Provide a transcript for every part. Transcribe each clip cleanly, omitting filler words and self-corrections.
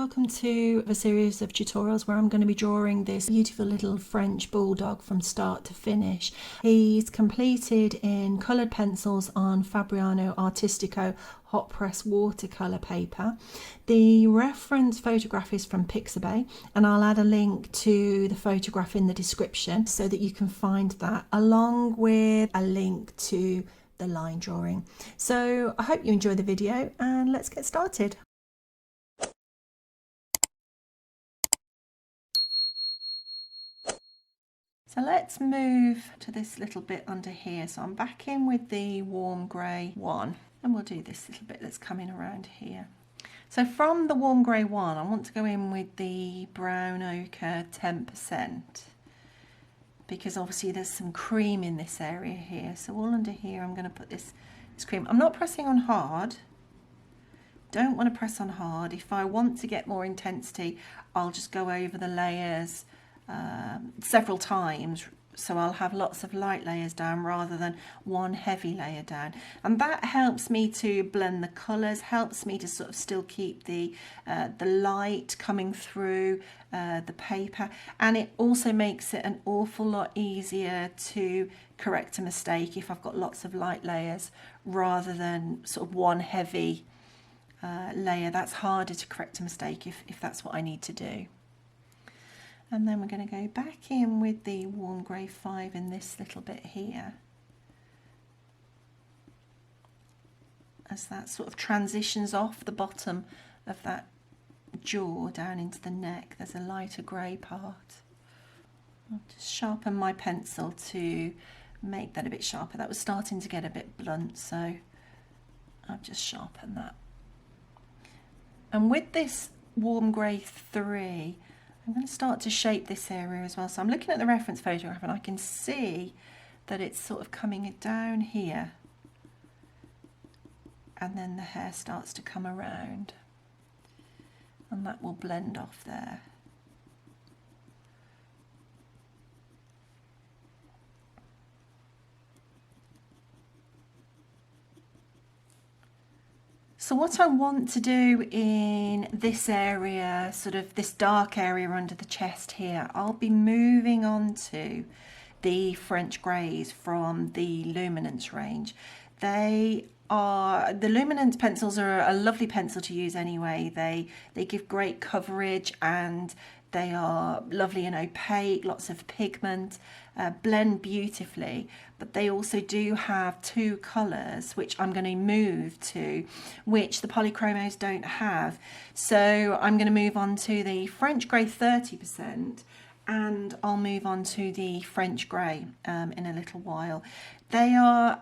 welcome to a series of tutorials where I'm going to be drawing this beautiful little French Bulldog from start to finish. He's completed in coloured pencils on Fabriano Artistico hot press watercolour paper. The reference photograph is from Pixabay, and I'll add a link to the photograph in the description so that you can find that, along with a link to the line drawing. So I hope you enjoy the video, and let's get started. So let's move to this little bit under here. So I'm back in with the warm grey one, and we'll do this little bit that's coming around here. So from the warm grey one, I want to go in with the brown ochre 10%, because obviously there's some cream in this area here. So all under here, I'm going to put this cream. I'm not pressing on hard. Don't want to press on hard. If I want to get more intensity, I'll just go over the layers several times, so I'll have lots of light layers down rather than one heavy layer down, and that helps me to blend the colours, helps me to sort of still keep the light coming through the paper, and it also makes it an awful lot easier to correct a mistake if I've got lots of light layers rather than sort of one heavy layer. That's harder to correct a mistake if that's what I need to do. And then we're going to go back in with the warm grey 5 in this little bit here, as that sort of transitions off the bottom of that jaw down into the neck. There's a lighter grey part. I'll just sharpen my pencil to make that a bit sharper. That was starting to get a bit blunt, so I've just sharpened that. And with this warm grey 3, I'm going to start to shape this area as well. So I'm looking at the reference photograph, and I can see that it's sort of coming down here, and then the hair starts to come around, and that will blend off there. So what I want to do in this area, sort of this dark area under the chest here, I'll be moving on to the French Greys from the Luminance range. The Luminance pencils are a lovely pencil to use anyway. They give great coverage, and they are lovely and opaque, lots of pigment, blend beautifully, but they also do have two colours, which I'm going to move to, which the polychromos don't have. So I'm going to move on to the French Grey 30%, and I'll move on to the French Grey in a little while. They are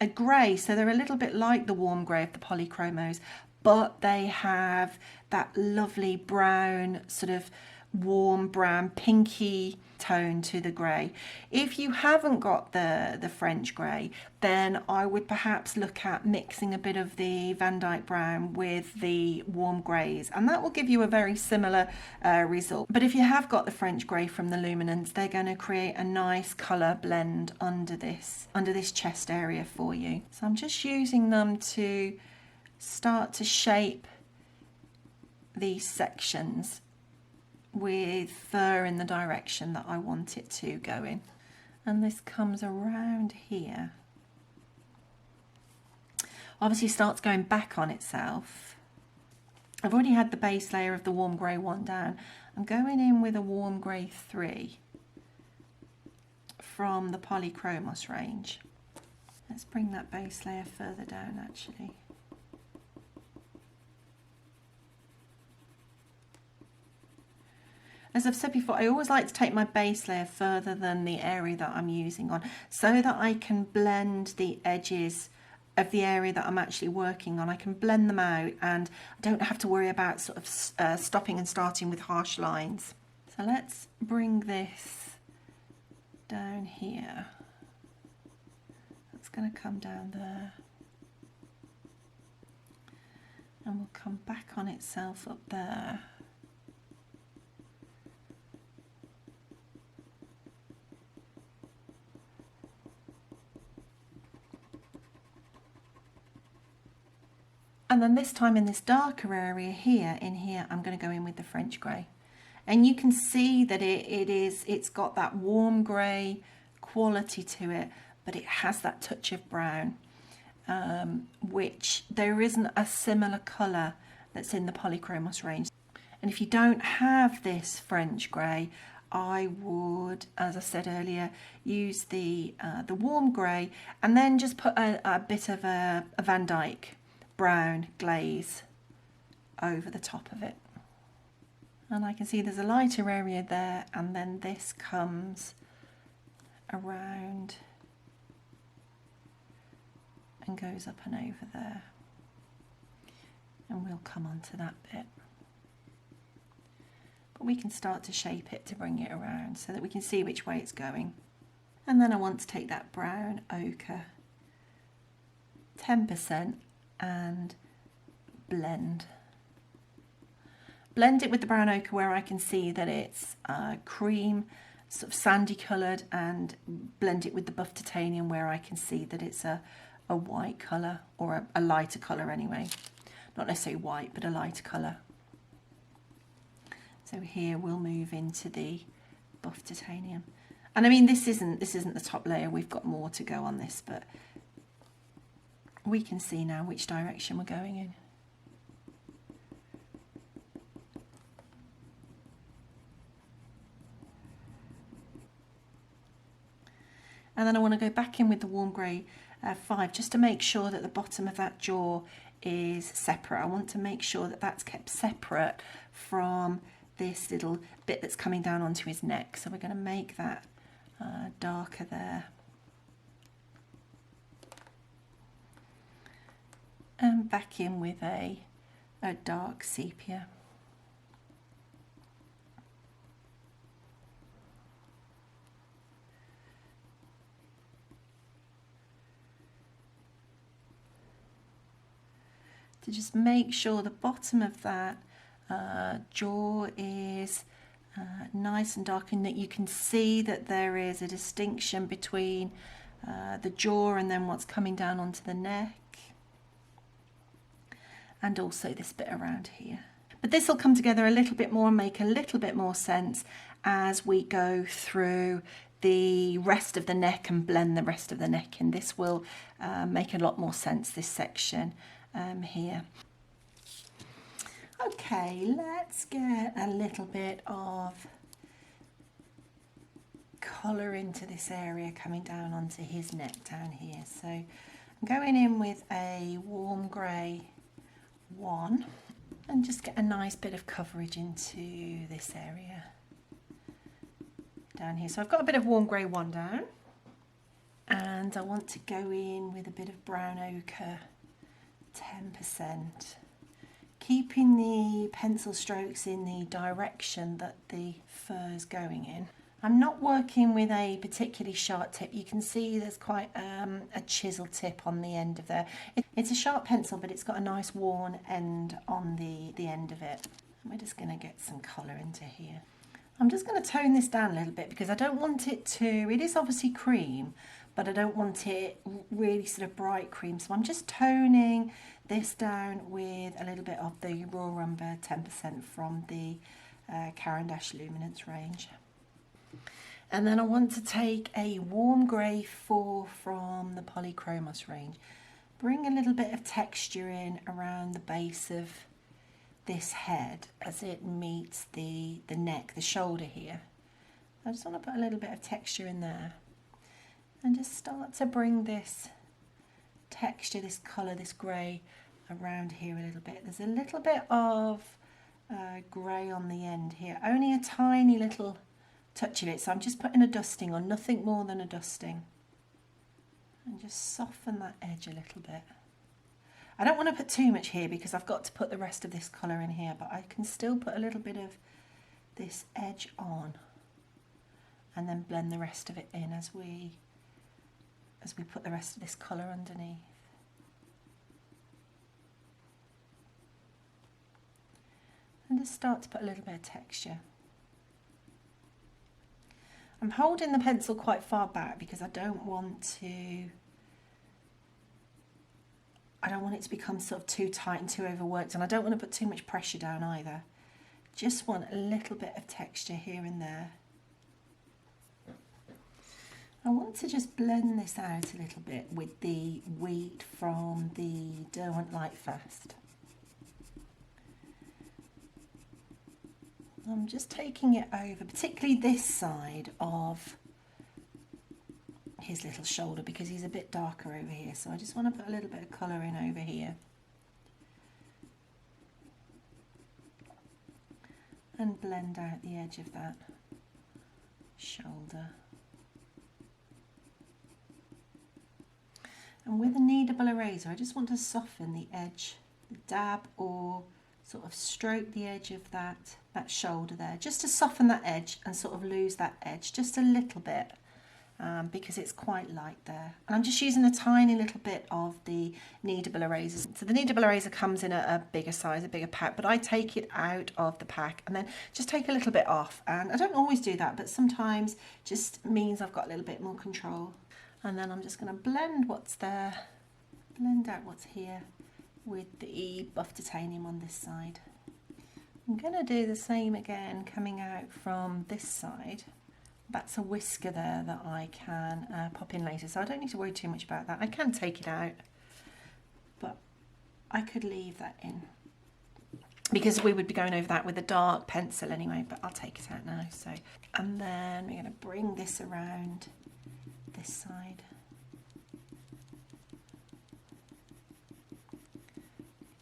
a grey, so they're a little bit like the warm grey of the polychromos, but they have that lovely brown, sort of warm brown, pinky tone to the grey. If you haven't got the French Grey, then I would perhaps look at mixing a bit of the Van Dyke Brown with the warm greys, and that will give you a very similar result. But if you have got the French Grey from the Luminance, they're going to create a nice colour blend under this chest area for you. So I'm just using them to start to shape these sections with fur in the direction that I want it to go in. And this comes around here. Obviously starts going back on itself. I've already had the base layer of the warm grey 1 down. I'm going in with a warm grey 3 from the Polychromos range. Let's bring that base layer further down actually. As I've said before, I always like to take my base layer further than the area that I'm using on, so that I can blend the edges of the area that I'm actually working on. I can blend them out, and I don't have to worry about sort of stopping and starting with harsh lines. So let's bring this down here. That's going to come down there, and we'll come back on itself up there. And then this time in this darker area here, I'm going to go in with the French grey. And you can see that it's got that warm grey quality to it, but it has that touch of brown, which there isn't a similar colour that's in the Polychromos range. And if you don't have this French grey, I would, as I said earlier, use the warm grey and then just put a bit of a Van Dyke brown glaze over the top of it. And I can see there's a lighter area there, and then this comes around and goes up and over there. And we'll come on to that bit. But we can start to shape it to bring it around so that we can see which way it's going. And then I want to take that brown ochre, 10%, and blend. Blend it with the brown ochre where I can see that it's cream, sort of sandy coloured, and blend it with the buff titanium where I can see that it's a white colour, or a lighter colour anyway. Not necessarily white, but a lighter colour. So here we'll move into the buff titanium. And I mean, this isn't the top layer, we've got more to go on this, but we can see now which direction we're going in. And then I want to go back in with the warm grey 5 just to make sure that the bottom of that jaw is separate. I want to make sure that that's kept separate from this little bit that's coming down onto his neck. So we're going to make that darker there. And back in with a dark sepia. To just make sure the bottom of that jaw is nice and dark, and that you can see that there is a distinction between the jaw and then what's coming down onto the neck, and also this bit around here. But this will come together a little bit more and make a little bit more sense as we go through the rest of the neck and blend the rest of the neck in. This will make a lot more sense, this section here. Okay, let's get a little bit of colour into this area coming down onto his neck down here. So I'm going in with a warm grey 1 and just get a nice bit of coverage into this area down here. So I've got a bit of warm grey 1 down, and I want to go in with a bit of brown ochre, 10%, keeping the pencil strokes in the direction that the fur is going in. I'm not working with a particularly sharp tip. You can see there's quite a chisel tip on the end of there. It's a sharp pencil, but it's got a nice worn end on the end of it. And we're just going to get some colour into here. I'm just going to tone this down a little bit because I don't want it to, it is obviously cream, but I don't want it really sort of bright cream. So I'm just toning this down with a little bit of the Raw Umber 10% from the Caran d'Ache Luminance range. And then I want to take a warm grey 4 from the Polychromos range. Bring a little bit of texture in around the base of this head as it meets the neck, the shoulder here. I just want to put a little bit of texture in there and just start to bring this texture, this colour, this grey around here a little bit. There's a little bit of grey on the end here, only a tiny little touch of it, so I'm just putting a dusting on, nothing more than a dusting, and just soften that edge a little bit. I don't want to put too much here because I've got to put the rest of this colour in here, but I can still put a little bit of this edge on and then blend the rest of it in as we put the rest of this colour underneath. And just start to put a little bit of texture. I'm holding the pencil quite far back because I don't want to I don't want it to become sort of too tight and too overworked, and I don't want to put too much pressure down either. Just want a little bit of texture here and there. I want to just blend this out a little bit with the wheat from the Derwent Lightfast. I'm just taking it over, particularly this side of his little shoulder, because he's a bit darker over here, so I just want to put a little bit of colour in over here. And blend out the edge of that shoulder. And with a kneadable eraser, I just want to soften the edge, dab or sort of stroke the edge of that shoulder there, just to soften that edge and sort of lose that edge just a little bit, because it's quite light there. And I'm just using a tiny little bit of the kneadable eraser. So the kneadable eraser comes in a bigger size, a bigger pack, but I take it out of the pack and then just take a little bit off. And I don't always do that, but sometimes just means I've got a little bit more control. And then I'm just going to blend what's there, blend out what's here with the buff titanium on this side. I'm going to do the same again coming out from this side. That's a whisker there that I can pop in later, so I don't need to worry too much about that. I can take it out, but I could leave that in because we would be going over that with a dark pencil anyway, but I'll take it out now. So, and then we're going to bring this around this side.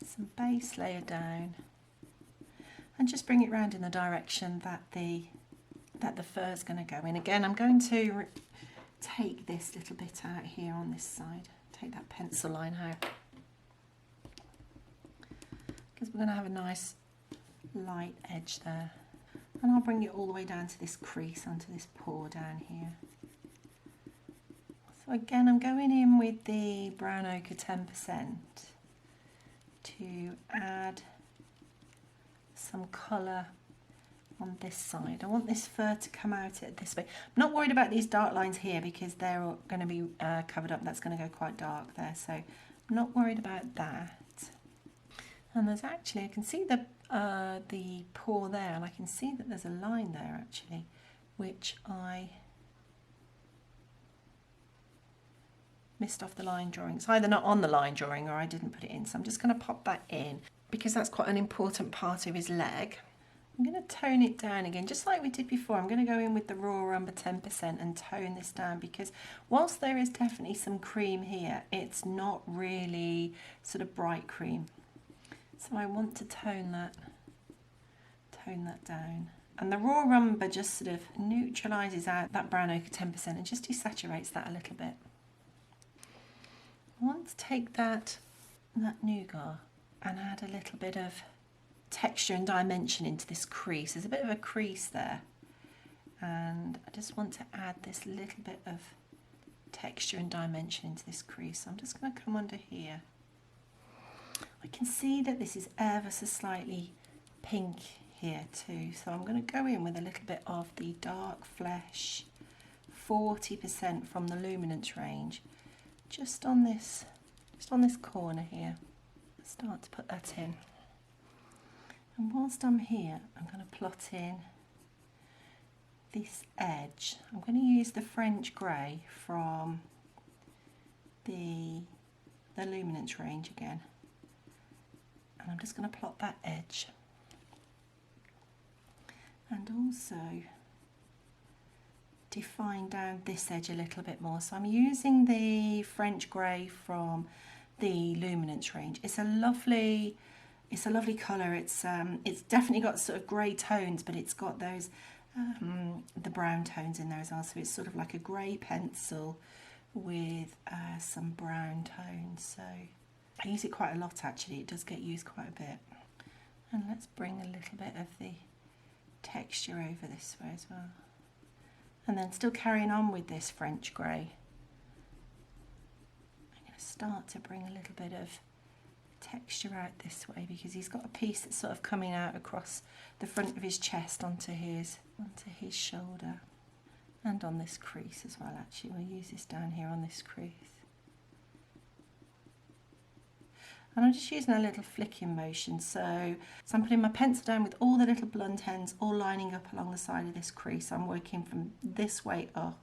Some base layer down and just bring it round in the direction that the fur is going to go in. Again, I'm going to take this little bit out here on this side, take that pencil line out, because we're going to have a nice light edge there. And I'll bring it all the way down to this crease, onto this paw down here. So again, I'm going in with the brown ochre 10% to add some colour on this side. I want this fur to come out at this way. I'm not worried about these dark lines here because they're going to be covered up. That's going to go quite dark there, so I'm not worried about that. And there's actually, I can see the paw there, and I can see that there's a line there actually, which I missed off the line drawing. It's either not on the line drawing or I didn't put it in, so I'm just going to pop that in because that's quite an important part of his leg. I'm going to tone it down again, just like we did before. I'm going to go in with the raw umber 10% and tone this down, because whilst there is definitely some cream here, it's not really sort of bright cream. So I want to tone that down. And the raw umber just sort of neutralises out that brown ochre 10% and just desaturates that a little bit. I want to take that nougat and add a little bit of texture and dimension into this crease. There's a bit of a crease there, and I just want to add this little bit of texture and dimension into this crease. So I'm just going to come under here. I can see that this is ever so slightly pink here too, so I'm going to go in with a little bit of the dark flesh 40% from the luminance range, just on this corner here. Start to put that in. And whilst I'm here, I'm going to plot in this edge. I'm going to use the French grey from the luminance range again. And I'm just going to plot that edge. And also define down this edge a little bit more. So I'm using the French grey from the luminance range. It's a lovely colour. It's definitely got sort of grey tones, but it's got those the brown tones in there as well. So it's sort of like a grey pencil with some brown tones. So I use it quite a lot actually. It does get used quite a bit. And let's bring a little bit of the texture over this way as well. And then still carrying on with this French grey, I'm going to start to bring a little bit of texture out this way, because he's got a piece that's sort of coming out across the front of his chest onto his shoulder, and on this crease as well. Actually, we'll use this down here on this crease. And I'm just using a little flicking motion. So I'm putting my pencil down with all the little blunt ends all lining up along the side of this crease. I'm working from this way up.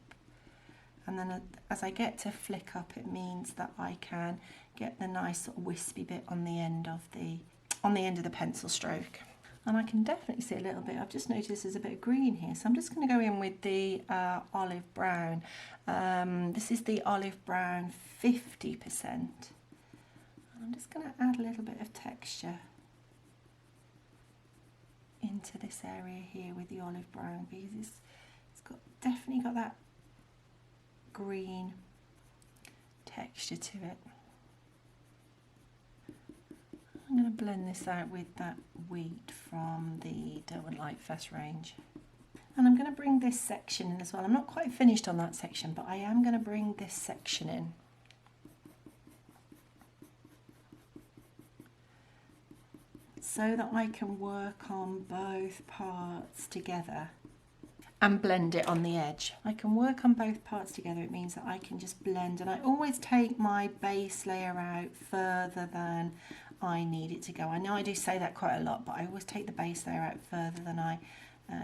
And then as I get to flick up, it means that I can get the nice sort of wispy bit on the end of the pencil stroke. And I can definitely see a little bit. I've just noticed there's a bit of green here, so I'm just going to go in with the olive brown. This is the olive brown 50%. I'm just going to add a little bit of texture into this area here with the olive brown, because it's definitely got that green texture to it. I'm going to blend this out with that wheat from the Derwent Lightfest range. And I'm going to bring this section in as well. I'm not quite finished on that section, but I am going to bring this section in. So that I can work on both parts together and blend it on the edge. I can work on both parts together. It means that I can just blend, and I always take my base layer out further than I need it to go. I know I do say that quite a lot, but I always take the base layer out further than I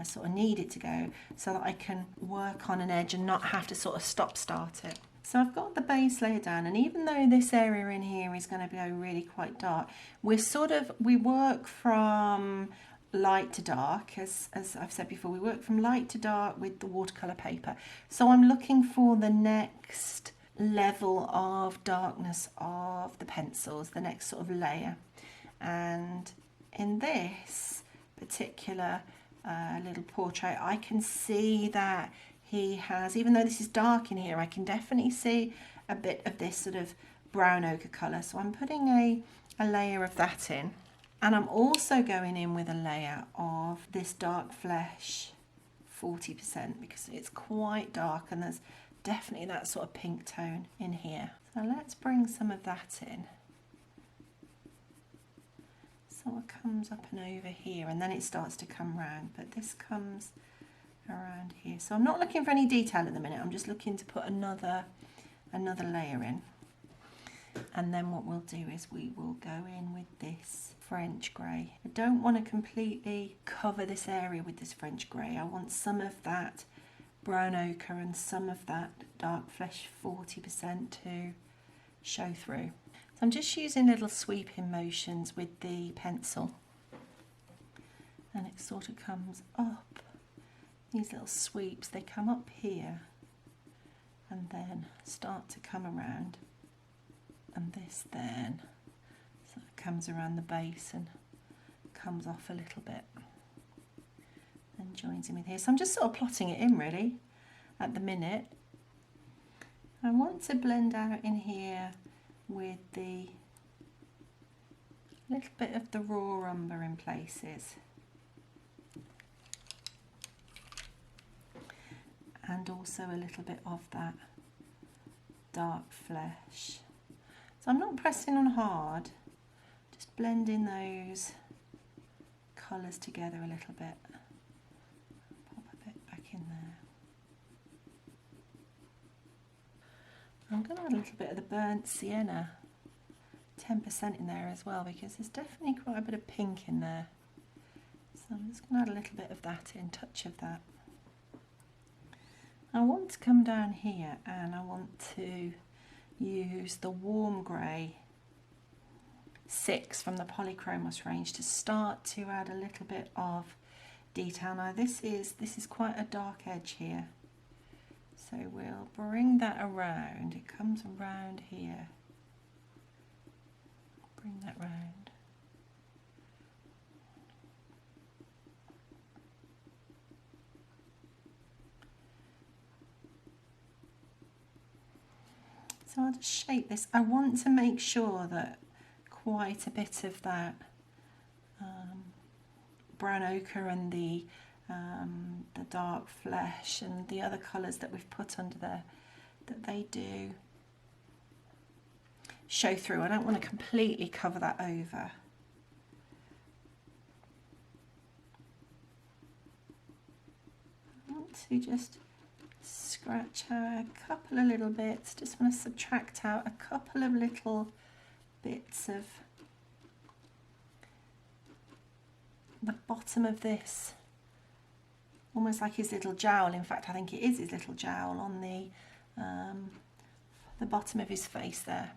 sort of need it to go, so that I can work on an edge and not have to sort of start it. So I've got the base layer down, and even though this area in here is going to go really quite dark, we work from light to dark, as I've said before, we work from light to dark with the watercolour paper. So I'm looking for the next level of darkness of the pencils, the next sort of layer. And in this particular little portrait, I can see that he has, even though this is dark in here, I can definitely see a bit of this sort of brown ochre colour. So I'm putting a layer of that in, and I'm also going in with a layer of this dark flesh 40%, because it's quite dark and there's definitely that sort of pink tone in here. So let's bring some of that in. So it comes up and over here, and then it starts to come round, but this comes around here. So I'm not looking for any detail at the minute, I'm just looking to put another layer in. And then what we'll do is we will go in with this French grey. I don't want to completely cover this area with this French grey. I want some of that brown ochre and some of that dark flesh 40% to show through. So I'm just using little sweeping motions with the pencil, and it sort of comes up. These little sweeps, they come up here and then start to come around, and this then sort of comes around the base and comes off a little bit and joins in with here. So I'm just sort of plotting it in really at the minute. I want to blend out in here with the little bit of the raw umber in places, and also a little bit of that dark flesh. So I'm not pressing on hard, just blending those colours together a little bit. Pop a bit back in there. I'm going to add a little bit of the burnt sienna, 10% in there as well, because there's definitely quite a bit of pink in there. So I'm just going to add a little bit of that in, touch of that. I want to come down here and I want to use the warm grey 6 from the Polychromos range to start to add a little bit of detail. Now this is quite a dark edge here, so we'll bring that around. It comes around here. Bring that round. So I'll just shape this. I want to make sure that quite a bit of that brown ochre and the dark flesh and the other colours that we've put under there, that they do show through. I don't want to completely cover that over. I want to just scratch out a couple of little bits, just want to subtract out a couple of little bits of the bottom of this, almost like his little jowl. In fact, I think it is his little jowl on the bottom of his face there.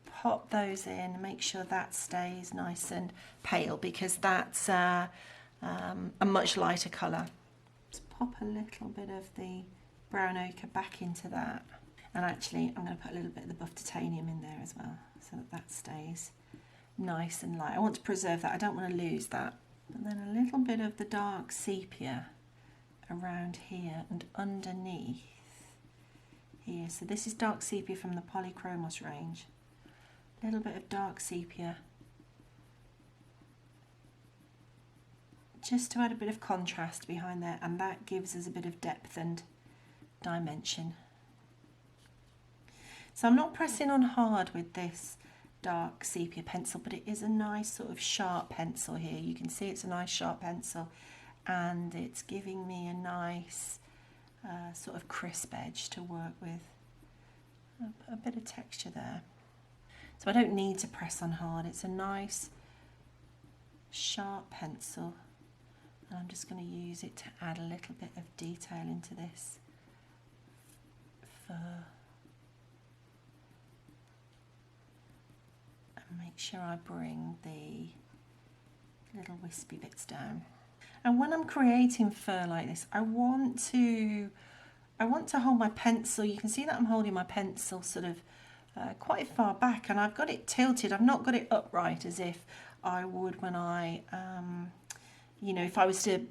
Pop those in, make sure that stays nice and pale, because that's a much lighter colour. Just pop a little bit of the brown ochre back into that, and actually I'm going to put a little bit of the buff titanium in there as well, so that that stays nice and light. I want to preserve that, I don't want to lose that. And then a little bit of the dark sepia around here and underneath here. So this is dark sepia from the Polychromos range. A little bit of dark sepia, just to add a bit of contrast behind there, and that gives us a bit of depth and dimension. So I'm not pressing on hard with this dark sepia pencil, but it is a nice sort of sharp pencil here. You can see it's a nice sharp pencil, and it's giving me a nice sort of crisp edge to work with. A bit of texture there. So I don't need to press on hard, it's a nice sharp pencil, and I'm just going to use it to add a little bit of detail into this fur. And make sure I bring the little wispy bits down. And when I'm creating fur like this, I want to hold my pencil. You can see that I'm holding my pencil sort of quite far back, and I've got it tilted. I've not got it upright as if I would when I, you know, if I was to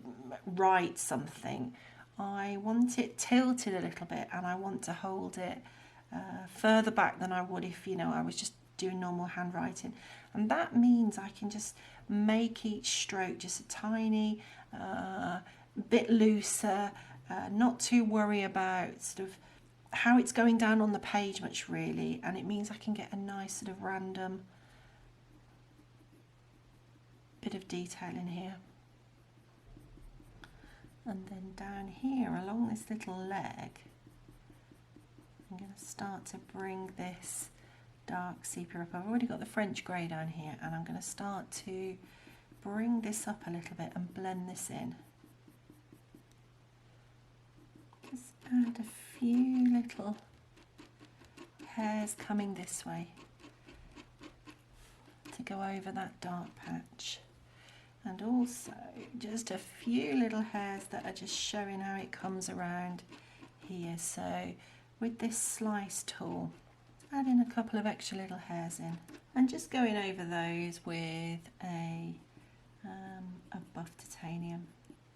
write something. I want it tilted a little bit, and I want to hold it further back than I would if, you know, I was just doing normal handwriting. And that means I can just make each stroke just a tiny bit looser, not to worry about sort of how it's going down on the page much really, and it means I can get a nice sort of random bit of detail in here. And then down here along this little leg, I'm going to start to bring this dark sepia up. I've already got the French grey down here, and I'm going to start to bring this up a little bit and blend this in. Just add a few little hairs coming this way to go over that dark patch, and also just a few little hairs that are just showing how it comes around here. So with this slice tool, adding a couple of extra little hairs in and just going over those with a buff titanium.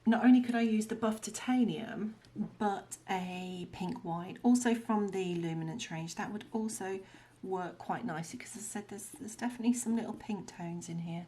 Not only could I use the buff titanium, but a pink white, also from the Luminance range. That would also work quite nicely, because as I said, there's definitely some little pink tones in here.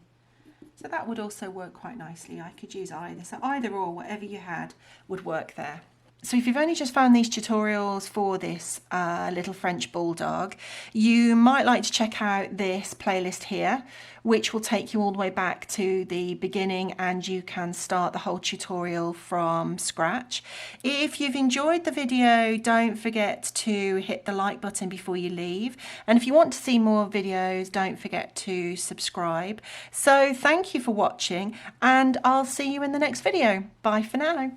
So that would also work quite nicely. I could use either. So either or, whatever you had would work there. So if you've only just found these tutorials for this little French Bulldog, you might like to check out this playlist here, which will take you all the way back to the beginning, and you can start the whole tutorial from scratch. If you've enjoyed the video, don't forget to hit the like button before you leave. And if you want to see more videos, don't forget to subscribe. So thank you for watching, and I'll see you in the next video. Bye for now.